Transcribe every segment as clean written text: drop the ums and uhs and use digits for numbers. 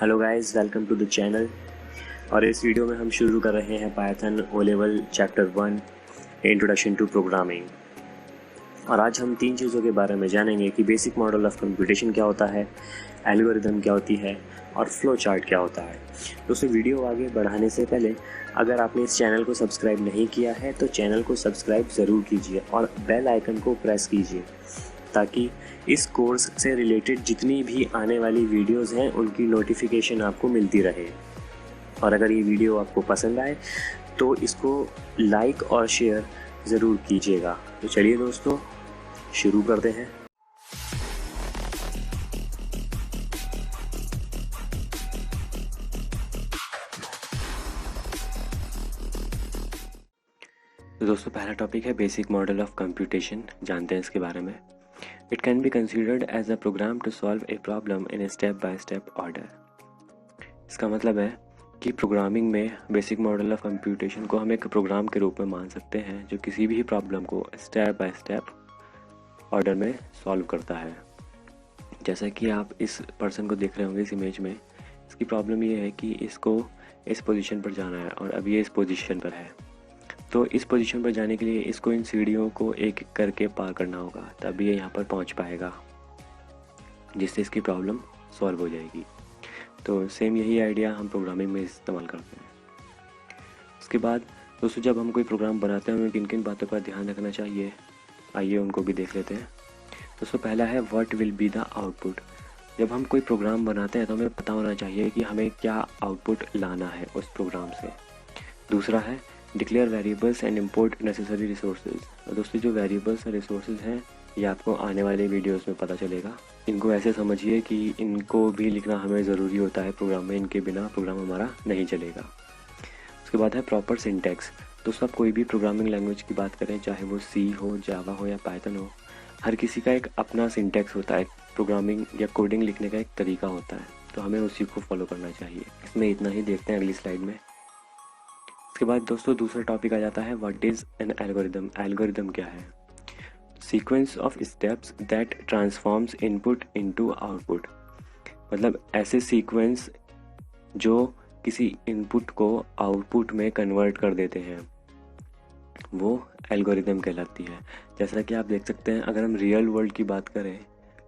Hello guys, welcome to the channel. और इस video में हम शुरू कर रहे हैं Python O level chapter 1 introduction to programming. और आज हम 3 चीज़ों के बारे में जानेंगे कि बेसिक मॉडल ऑफ कंप्यूटेशन क्या होता है, एल्गोरिदम क्या होती है और फ्लो चार्ट क्या होता है। दोस्तों, वीडियो आगे बढ़ाने से पहले अगर आपने इस चैनल को सब्सक्राइब नहीं किया है तो चैनल को सब्सक्राइब ज़रूर कीजिए और बेल आइकन को प्रेस कीजिए ताकि इस कोर्स से रिलेटेड जितनी भी आने वाली वीडियोस हैं उनकी नोटिफिकेशन आपको मिलती रहे। और अगर ये वीडियो आपको पसंद आए तो इसको लाइक और शेयर ज़रूर कीजिएगा। तो चलिए दोस्तों, शुरू करते हैं। तो दोस्तों, पहला टॉपिक है बेसिक मॉडल ऑफ कंप्यूटेशन। जानते हैं इसके बारे में। It can be considered as a program to solve a problem in a step by step order. इसका मतलब है कि प्रोग्रामिंग में बेसिक मॉडल ऑफ कंप्यूटेशन को हम एक प्रोग्राम के रूप में मान सकते हैं जो किसी भी प्रॉब्लम को स्टेप बाय स्टेप ऑर्डर में सॉल्व करता है। जैसा कि आप इस पर्सन को देख रहे होंगे इस इमेज में, इसकी प्रॉब्लम ये है कि इसको इस पोजीशन पर जाना है और अब ये इस पोजीशन पर है। तो इस पोजीशन पर जाने के लिए इसको इन सीढ़ियों को एक एक करके पार करना होगा, तभी ये यहाँ पर पहुँच पाएगा, जिससे इसकी प्रॉब्लम सॉल्व हो जाएगी। तो सेम यही आइडिया हम प्रोग्रामिंग में इस्तेमाल करते हैं। उसके बाद दोस्तों, जब हम कोई प्रोग्राम बनाते हैं हमें किन किन बातों का ध्यान रखना चाहिए, आइए उनको भी देख लेते हैं। दोस्तों, पहला है what will be the output. जब हम कोई प्रोग्राम बनाते हैं तो हमें पता होना चाहिए कि हमें क्या आउटपुट लाना है उस प्रोग्राम से। दूसरा है declare variables and import necessary resources. दोस्तों, जो वेरिएबल्स और रिसोर्सेज हैं ये आपको आने वाले वीडियोस में पता चलेगा। इनको ऐसे समझिए कि इनको भी लिखना हमें ज़रूरी होता है प्रोग्राम में, इनके बिना प्रोग्राम हमारा नहीं चलेगा। उसके बाद है प्रॉपर सिंटैक्स। दोस्तों, आप कोई भी प्रोग्रामिंग लैंग्वेज की बात करें, चाहे वो सी हो, जावा हो या पाइथन हो, हर किसी का एक अपना सिंटैक्स होता है। प्रोग्रामिंग या कोडिंग लिखने का एक तरीका होता है, तो हमें उसी को फॉलो करना चाहिए। इसमें इतना ही, देखते हैं अगली स्लाइड में। इसके बाद दोस्तों दूसरा टॉपिक आ जाता है what is an algorithm. Algorithm क्या है? Sequence of steps that transforms input into output. मतलब ऐसे सीक्वेंस जो किसी इनपुट को आउटपुट में कन्वर्ट कर देते हैं, वो एल्गोरिदम कहलाती है। जैसा कि आप देख सकते हैं, अगर हम रियल वर्ल्ड की बात करें,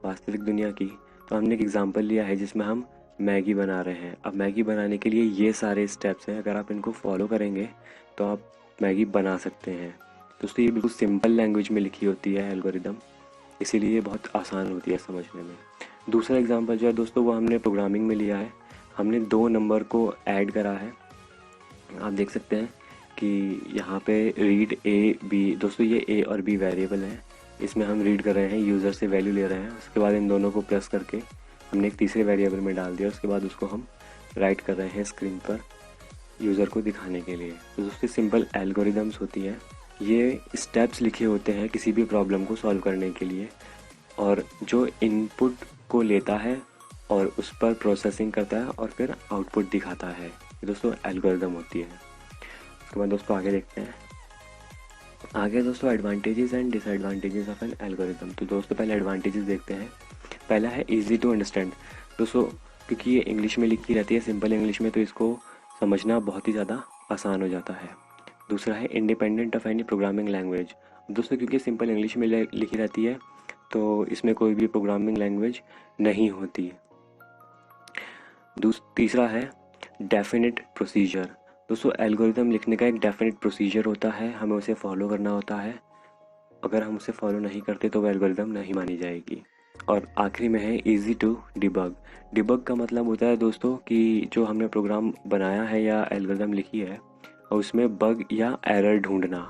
वास्तविक दुनिया की, तो हमने एक एग्जांपल लिया है जिसमें हम मैगी बना रहे हैं। अब मैगी बनाने के लिए ये सारे स्टेप्स हैं, अगर आप इनको फॉलो करेंगे तो आप मैगी बना सकते हैं। दोस्तों, ये बिल्कुल सिंपल लैंग्वेज में लिखी होती है एल्गोरिदम, इसीलिए बहुत आसान होती है समझने में। दूसरा एग्जांपल जो है दोस्तों, वो हमने प्रोग्रामिंग में लिया है। हमने 2 नंबर को ऐड करा है। आप देख सकते हैं कि यहाँ पे रीड ए बी। दोस्तों, ये ए और बी वेरिएबल हैं, इसमें हम रीड कर रहे हैं, यूज़र से वैल्यू ले रहे हैं। उसके बाद इन दोनों को प्लस करके हमने एक तीसरे वेरिएबल में डाल दिया। उसके बाद उसको हम राइट कर रहे हैं स्क्रीन पर यूज़र को दिखाने के लिए। तो दोस्तों, सिंपल एल्गोरिदम्स होती है। ये स्टेप्स लिखे होते हैं किसी भी प्रॉब्लम को सॉल्व करने के लिए, और जो इनपुट को लेता है और उस पर प्रोसेसिंग करता है और फिर आउटपुट दिखाता है, ये दोस्तों एल्गोरिदम होती है। उसके बाद दोस्तों आगे देखते हैं। आगे दोस्तों advantages and disadvantages of N algorithm. तो दोस्तों पहले एडवांटेजेस देखते हैं। पहला है इजी टू अंडरस्टैंड। दोस्तों, क्योंकि ये इंग्लिश में लिखी रहती है, सिंपल इंग्लिश में, तो इसको समझना बहुत ही ज़्यादा आसान हो जाता है। दूसरा है independent of any programming language. दोस्तों, क्योंकि सिंपल इंग्लिश में लिखी रहती है तो इसमें कोई भी प्रोग्रामिंग लैंग्वेज नहीं होती। तीसरा है डेफिनेट प्रोसीजर। दोस्तों, एल्गोरिदम लिखने का एक डेफिनेट प्रोसीजर होता है, हमें उसे फॉलो करना होता है। अगर हम उसे फॉलो नहीं करते तो वो एल्गोरिदम नहीं मानी जाएगी। और आखिरी में है इजी टू डिबग। डिबग का मतलब होता है दोस्तों कि जो हमने प्रोग्राम बनाया है या एल्गोरिदम लिखी है और उसमें बग या एरर ढूंढना,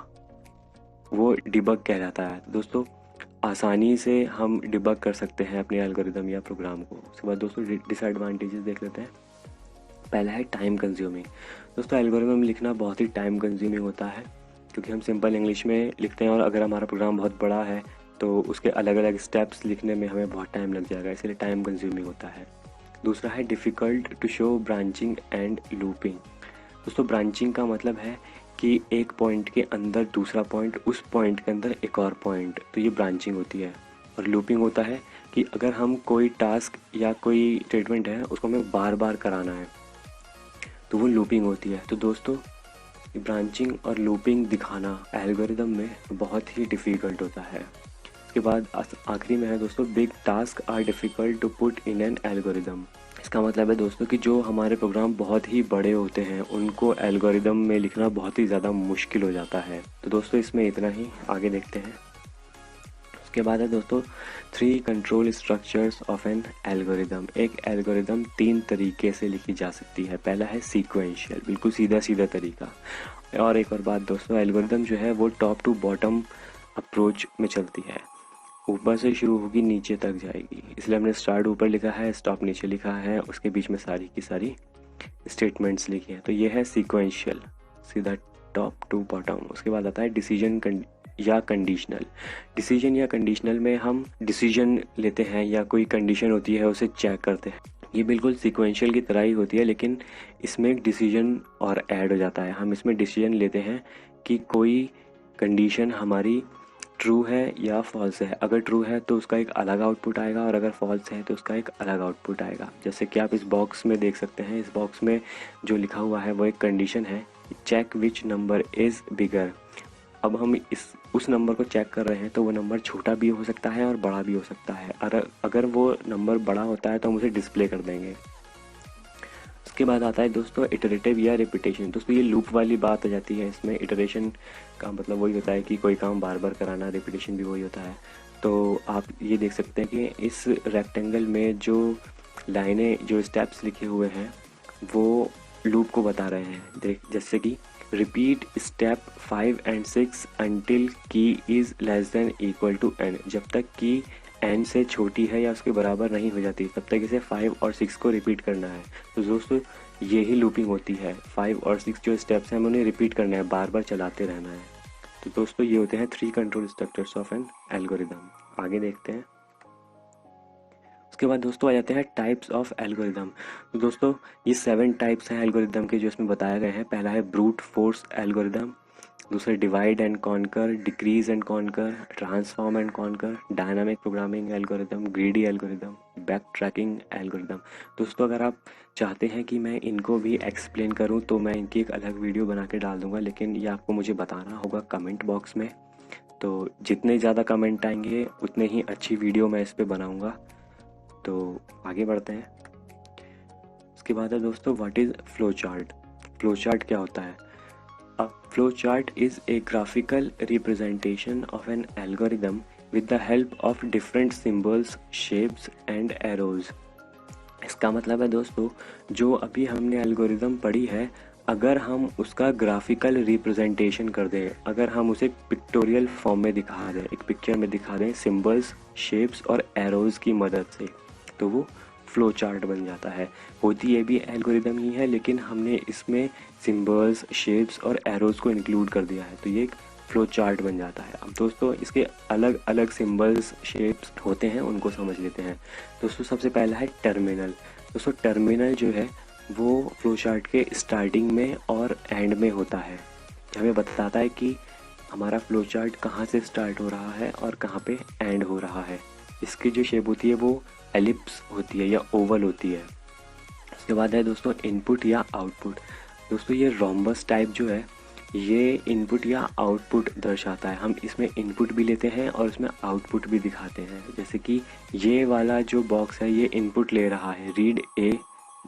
वो डिबग कहलाता है। दोस्तों, आसानी से हम डिबग कर सकते हैं अपने एल्गोरिदम या प्रोग्राम को। उसके बाद दोस्तों डिसएडवांटेजेस देख लेते हैं। पहला है टाइम कंज्यूमिंग। दोस्तों, एल्गोरिदम लिखना बहुत ही टाइम कंज्यूमिंग होता है, क्योंकि हम सिंपल इंग्लिश में लिखते हैं और अगर हमारा प्रोग्राम बहुत बड़ा है तो उसके अलग अलग स्टेप्स लिखने में हमें बहुत टाइम लग जाएगा, इसलिए टाइम कंज्यूमिंग होता है। दूसरा है difficult to show branching and looping. दोस्तों, ब्रांचिंग का मतलब है कि एक पॉइंट के अंदर दूसरा पॉइंट, उस पॉइंट के अंदर एक और पॉइंट, तो ये ब्रांचिंग होती है। और लूपिंग होता है कि अगर हम कोई टास्क या कोई स्टेटमेंट है उसको हमें बार बार कराना है तो वो लूपिंग होती है। तो दोस्तों ब्रांचिंग और लूपिंग दिखाना एल्गोरिदम में बहुत ही डिफ़िकल्ट होता है। उसके बाद आखिरी में है दोस्तों, big task are difficult to put in an algorithm. इसका मतलब है दोस्तों कि जो हमारे प्रोग्राम बहुत ही बड़े होते हैं उनको एल्गोरिदम में लिखना बहुत ही ज़्यादा मुश्किल हो जाता है। तो दोस्तों इसमें इतना ही, आगे देखते हैं। उसके बाद है दोस्तों 3 control structures of N algorithm. एक एल्गोरिदम 3 तरीके से लिखी जा सकती है। पहला है सीक्वेंशियल, बिल्कुल सीधा सीधा तरीका। और एक और बात दोस्तों, एल्गोरिदम जो है वो टॉप टू बॉटम अप्रोच में चलती है, ऊपर से शुरू होगी नीचे तक जाएगी, इसलिए हमने स्टार्ट ऊपर लिखा है, स्टॉप नीचे लिखा है, उसके बीच में सारी की सारी स्टेटमेंट्स लिखी हैं। तो ये है सीक्वेंशियल, सीधा टॉप टू बॉटम। उसके बाद आता है डिसीजन या कंडीशनल। डिसीजन या कंडीशनल में हम डिसीजन लेते हैं या कोई कंडीशन होती है उसे चेक करते हैं। ये बिल्कुल सीक्वेंशियल की तरह ही होती है, लेकिन इसमें एक डिसीजन और ऐड हो जाता है। हम इसमें डिसीजन लेते हैं कि कोई कंडीशन हमारी ट्रू है या फॉल्स है। अगर ट्रू है तो उसका एक अलग आउटपुट आएगा और अगर फॉल्स है तो उसका एक अलग आउटपुट आएगा। जैसे कि आप इस बॉक्स में देख सकते हैं, इस बॉक्स में जो लिखा हुआ है वो एक कंडीशन है, check which number is bigger. अब हम उस नंबर को चेक कर रहे हैं तो वो नंबर छोटा भी हो सकता है और बड़ा भी हो सकता है। अगर वो नंबर बड़ा होता है तो हम उसे डिस्प्ले कर देंगे। उसके बाद आता है दोस्तों इटरेटिव या रिपीटेशन। दोस्तों ये लूप वाली बात आ जाती है इसमें। इटरेशन का मतलब वही होता है कि कोई काम बार बार कराना, रिपीटेशन भी वही होता है। तो आप ये देख सकते हैं कि इस रेक्टेंगल में जो लाइनें, जो स्टेप्स लिखे हुए हैं वो लूप को बता रहे हैं। जैसे कि repeat step 5 and 6 until K is less than equal to n। जब तक कि n से छोटी है या उसके बराबर नहीं हो जाती तब तक इसे 5 और 6 को रिपीट करना है। तो दोस्तों यही लूपिंग होती है। 5 और 6 जो स्टेप्स हैं हमें उन्हें रिपीट करना है, बार बार चलाते रहना है। तो दोस्तों ये होते हैं 3 control structures of N algorithm. आगे देखते हैं। उसके बाद दोस्तों आ जाते हैं टाइप्स ऑफ एल्गोरिदम। तो दोस्तों ये 7 टाइप्स हैं एल्गोरिदम के जो इसमें बताए गए हैं। पहला है ब्रूट फोर्स एल्गोरिदम, दूसरा divide and conquer, decrease and conquer, transform and conquer, dynamic programming algorithm, greedy algorithm, back tracking algorithm. दोस्तों अगर आप चाहते हैं कि मैं इनको भी एक्सप्लेन करूं तो मैं इनकी एक अलग वीडियो बना के डाल दूंगा, लेकिन ये आपको मुझे बताना होगा कमेंट बॉक्स में। तो जितने ज़्यादा कमेंट आएंगे उतने ही अच्छी वीडियो मैं इस पर बनाऊँगा। तो आगे बढ़ते हैं। उसके बाद है दोस्तों what is flow chart. Flow chart क्या होता है? A flow chart is a graphical representation of N algorithm with the help of different symbols, shapes and arrows. इसका मतलब है दोस्तों जो अभी हमने एल्गोरिदम पढ़ी है, अगर हम उसका ग्राफिकल रिप्रेजेंटेशन कर दें, अगर हम उसे पिक्टोरियल फॉर्म में दिखा दें, एक पिक्चर में दिखा दें सिंबल्स, शेप्स और एरोज की मदद से, तो वो फ्लो चार्ट बन जाता है। होती ये भी एल्गोरिदम ही है, लेकिन हमने इसमें सिंबल्स, शेप्स और एरोज को इंक्लूड कर दिया है, तो ये एक फ्लो चार्ट बन जाता है। अब दोस्तों इसके अलग अलग सिंबल्स, शेप्स होते हैं, उनको समझ लेते हैं। दोस्तों सबसे पहला है टर्मिनल। दोस्तों टर्मिनल जो है वो फ्लो चार्ट के स्टार्टिंग में और एंड में होता है। हमें बताता है कि हमारा फ्लो चार्ट कहाँ से स्टार्ट हो रहा है और कहाँ पे एंड हो रहा है। इसकी जो शेप होती है वो एलिप्स होती है या ओवल होती है। उसके बाद है दोस्तों इनपुट या आउटपुट। दोस्तों ये रोम्बस टाइप जो है ये इनपुट या आउटपुट दर्शाता है। हम इसमें इनपुट भी लेते हैं और इसमें आउटपुट भी दिखाते हैं। जैसे कि ये वाला जो बॉक्स है ये इनपुट ले रहा है, रीड ए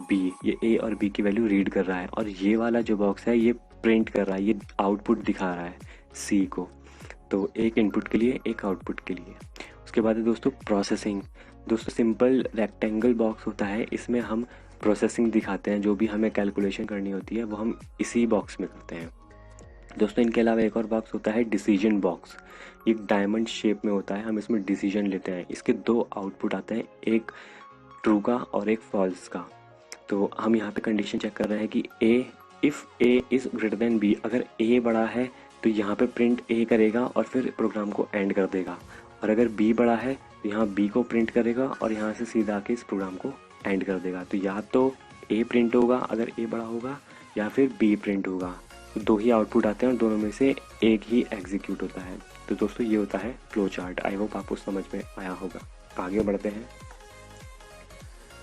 बी, ये ए और बी की वैल्यू रीड कर रहा है, और ये वाला जो बॉक्स है ये प्रिंट कर रहा है, ये आउटपुट दिखा रहा है सी को। तो एक इनपुट के लिए, एक आउटपुट के लिए। उसके बाद है दोस्तों प्रोसेसिंग। दोस्तों सिंपल रेक्टेंगल बॉक्स होता है, इसमें हम प्रोसेसिंग दिखाते हैं, जो भी हमें कैलकुलेशन करनी होती है वो हम इसी बॉक्स में करते हैं। दोस्तों इनके अलावा एक और बॉक्स होता है डिसीजन बॉक्स। ये डायमंड शेप में होता है, हम इसमें डिसीजन लेते हैं। इसके 2 आउटपुट आते हैं, एक ट्रू का और एक फॉल्स का। तो हम यहाँ पे कंडीशन चेक कर रहे हैं कि A, if A is greater than B, अगर ए बड़ा है तो यहाँ पे प्रिंट ए करेगा और फिर प्रोग्राम को एंड कर देगा, और अगर बी बड़ा है तो यहाँ बी को प्रिंट करेगा और यहाँ से सीधा आके इस प्रोग्राम को एंड कर देगा। तो या तो ए प्रिंट होगा अगर ए बड़ा होगा, या फिर बी प्रिंट होगा। तो 2 ही आउटपुट आते हैं और दोनों में से एक ही एग्जीक्यूट होता है। तो दोस्तों ये होता है फ्लो चार्ट। आई होप आपको समझ में आया होगा। आगे बढ़ते हैं।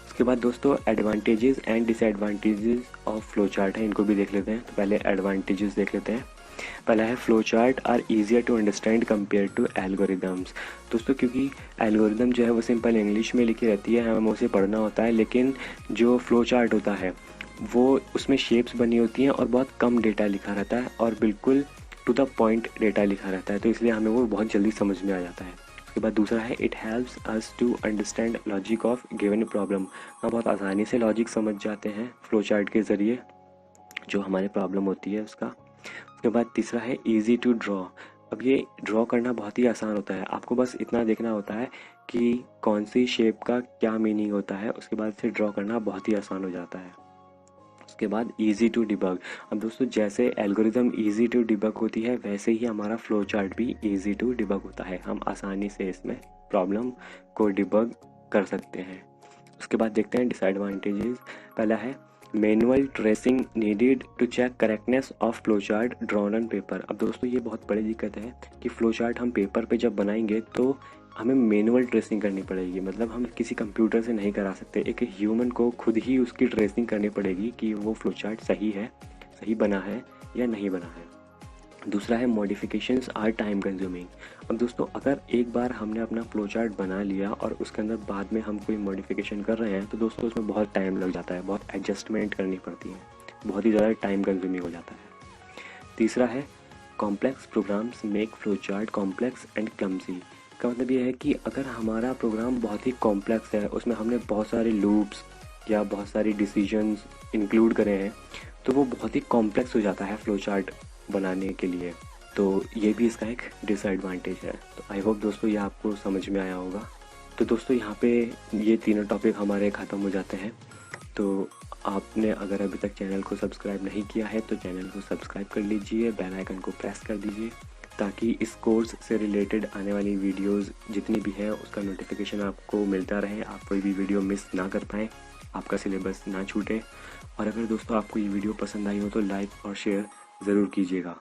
उसके बाद दोस्तों advantages and disadvantages of flow chart है, इनको भी देख लेते हैं। तो पहले एडवांटेजेस देख लेते हैं। पहला है flow chart are easier to understand compare to algorithms. दोस्तों क्योंकि एल्गोरिदम जो है वो सिंपल इंग्लिश में लिखी रहती है, हमें उसे पढ़ना होता है, लेकिन जो फ्लो चार्ट होता है वो उसमें शेप्स बनी होती हैं और बहुत कम डेटा लिखा रहता है और बिल्कुल टू द पॉइंट डेटा लिखा रहता है, तो इसलिए हमें वो बहुत जल्दी समझ में आ जाता है। उसके बाद दूसरा है it helps us to understand logic of given problem. हम बहुत आसानी से लॉजिक समझ जाते हैं फ्लो चार्ट के ज़रिए जो हमारी प्रॉब्लम होती है उसका। उसके बाद तीसरा है ईजी टू ड्रॉ। अब ये ड्रॉ करना बहुत ही आसान होता है, आपको बस इतना देखना होता है कि कौन सी शेप का क्या मीनिंग होता है, उसके बाद से ड्रॉ करना बहुत ही आसान हो जाता है। उसके बाद ईजी टू डिबग। अब दोस्तों जैसे एल्गोरिदम ईजी टू डिबग होती है वैसे ही हमारा फ्लो चार्ट भी ईजी टू डिबग होता है, हम आसानी से इसमें प्रॉब्लम को डिबग कर सकते हैं। उसके बाद देखते हैं डिसएडवांटेजेस। पहला है manual tracing needed to check correctness of flow chart drawn on paper. अब दोस्तों ये बहुत बड़ी दिक्कत है कि फ्लो चार्ट हम पेपर पे जब बनाएंगे तो हमें मैनुअल ट्रेसिंग करनी पड़ेगी, मतलब हम किसी कंप्यूटर से नहीं करा सकते, एक ह्यूमन को खुद ही उसकी ट्रेसिंग करनी पड़ेगी कि वो फ्लो चार्ट सही है, सही बना है या नहीं बना है। दूसरा है मॉडिफिकेशंस आर टाइम कंज्यूमिंग। अब दोस्तों अगर एक बार हमने अपना फ्लो चार्ट बना लिया और उसके अंदर बाद में हम कोई मॉडिफिकेशन कर रहे हैं तो दोस्तों उसमें बहुत टाइम लग जाता है, बहुत एडजस्टमेंट करनी पड़ती है, बहुत ही ज़्यादा टाइम कंज्यूमिंग हो जाता है। तीसरा है complex programs make flow chart complex and clumsy. का मतलब ये है कि अगर हमारा प्रोग्राम बहुत ही कॉम्प्लेक्स है, उसमें हमने बहुत सारे लूप्स या बहुत सारी डिसीजंस इंक्लूड करे हैं, तो वो बहुत ही कॉम्प्लेक्स हो जाता है फ्लो चार्ट बनाने के लिए, तो ये भी इसका एक डिसएडवांटेज है। तो आई होप दोस्तों ये आपको समझ में आया होगा। तो दोस्तों यहाँ पे ये तीनों टॉपिक हमारे ख़त्म हो जाते हैं। तो आपने अगर अभी तक चैनल को सब्सक्राइब नहीं किया है तो चैनल को सब्सक्राइब कर लीजिए, बेल आइकन को प्रेस कर दीजिए ताकि इस कोर्स से रिलेटेड आने वाली वीडियोस जितनी भी है उसका नोटिफिकेशन आपको मिलता रहे, आप कोई भी वीडियो मिस ना कर पाएँ, आपका सिलेबस ना छूटे। और अगर दोस्तों आपको ये वीडियो पसंद आई हो तो लाइक और शेयर ज़रूर कीजिएगा।